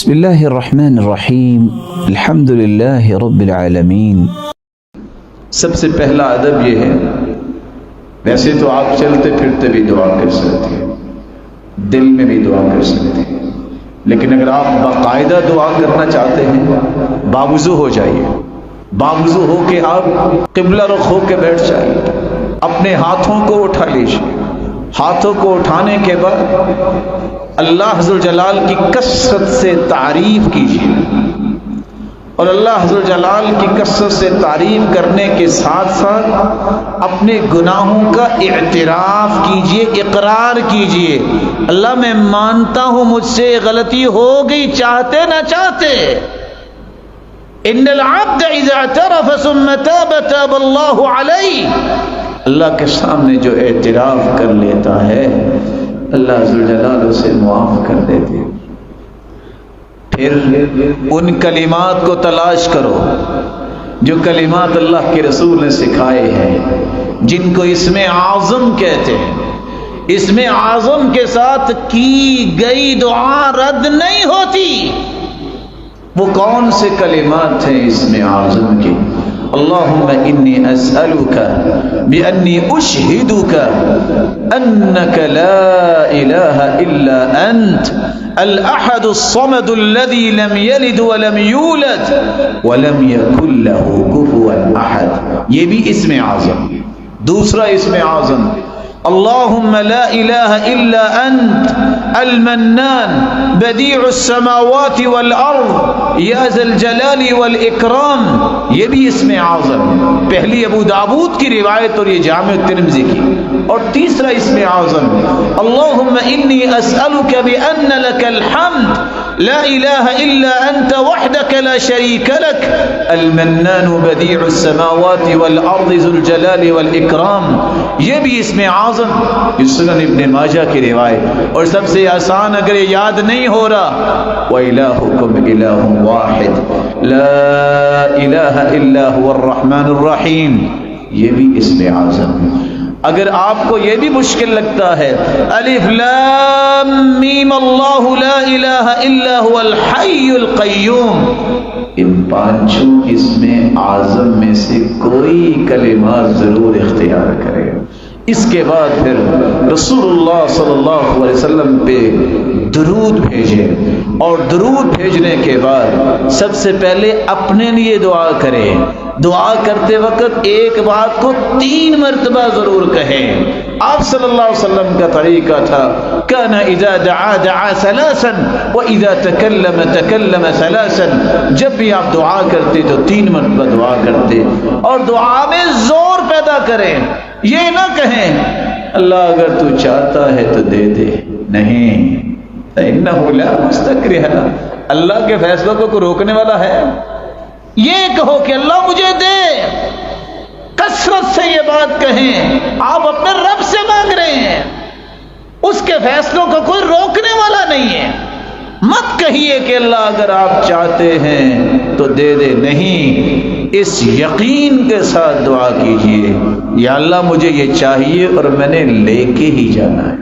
بسم اللہ الرحمن الرحیم الحمد للہ رب العالمین۔ سب سے پہلا ادب یہ ہے، ویسے تو آپ چلتے پھرتے بھی دعا کر سکتے ہیں، دل میں بھی دعا کر سکتے ہیں، لیکن اگر آپ باقاعدہ دعا کرنا چاہتے ہیں باوضو ہو جائیے، باوضو ہو کے آپ قبلہ رخ ہو کے بیٹھ جائیے، اپنے ہاتھوں کو اٹھا لیجیے، ہاتھوں کو اٹھانے کے بعد اللہ ذوالجلال کی کثرت سے تعریف کیجیے، اور اللہ ذوالجلال کی کثرت سے تعریف کرنے کے ساتھ ساتھ اپنے گناہوں کا اعتراف کیجیے، اقرار کیجیے، اللہ میں مانتا ہوں مجھ سے غلطی ہو گئی، چاہتے نہ چاہتے۔ ان العبد اذا اعترف ثم تاب تاب اللہ علیہ، اللہ کے سامنے جو اعتراف کر لیتا ہے اللہ ذوالجلال اسے معاف کر دیتے۔ پھر ان کلمات کو تلاش کرو جو کلمات اللہ کے رسول نے سکھائے ہیں، جن کو اسم اعظم کہتے ہیں۔ اسم اعظم کے ساتھ کی گئی دعا رد نہیں ہوتی۔ وہ کون سے کلمات ہیں اسم اعظم کے؟ اللہم انی اسألک بانی اشہدک انک لا الہ الا انت الاحد الصمد الذي لم يلد ولم يولد ولم يكن له كفوا احد، یہ بھی اسم اعظم۔ دوسرا اسم اعظم اللہم لا الہ الا انت المنان بدیع السماوات والارض یا ذا الجلال والاکرام، یہ بھی اسم اعظم۔ پہلی ابو داود کی روایت اور یہ جامع ترمذی کی۔ اور تیسرا اسم اعظم اللہم انی اسألک بان لک الحمد لا الہ الا انت وحدک لا شریک لک المنان بدیع السماوات والارض ذو الجلال والاکرام، یہ بھی اسم اعظم۔ یہ سنن ابن ماجہ کی روایت۔ اور سب سے آسان اگر یہ یاد نہیں ہو رہا، وَإِلَٰهُكُمْ إِلَٰهٌ وَاحِدٌ لَا إِلَٰهَ إِلَّا هُوَ الرَّحْمَٰنُ الرَّحِيمُ، یہ بھی اسم اعظم۔ اگر آپ کو یہ بھی مشکل لگتا ہے الف لام میم اللہ لا الہ الا هو الحی القیوم، ان پانچوں اسم اعظم میں سے کوئی کلمات ضرور اختیار کرے۔ اس کے بعد پھر رسول اللہ صلی اللہ علیہ وسلم پہ درود بھیجے، اور درود بھیجنے کے بعد سب سے پہلے اپنے لیے دعا کریں۔ دعا کرتے وقت ایک بات کو 3 مرتبہ ضرور کہیں۔ آپ صلی اللہ علیہ وسلم کا طریقہ تھا کان اذا دعا دعا ثلاثا واذا تکلم تکلم ثلاثا، جب بھی آپ دعا کرتے تو 3 مرتبہ دعا کرتے، اور دعا میں زور پیدا کریں۔ یہ نہ کہیں اللہ اگر تو چاہتا ہے تو دے دے، نہیں، انہ لا مستکرہ، اللہ کے فیصلوں کو کوئی روکنے والا ہے؟ یہ کہو کہ اللہ مجھے دے، کثرت سے یہ بات کہیں۔ آپ اپنے رب سے مانگ رہے ہیں، اس کے فیصلوں کو کوئی روکنے والا نہیں ہے۔ مت کہیے کہ اللہ اگر آپ چاہتے ہیں تو دے دے، نہیں، اس یقین کے ساتھ دعا کیجئے یا اللہ مجھے یہ چاہیے اور میں نے لے کے ہی جانا ہے۔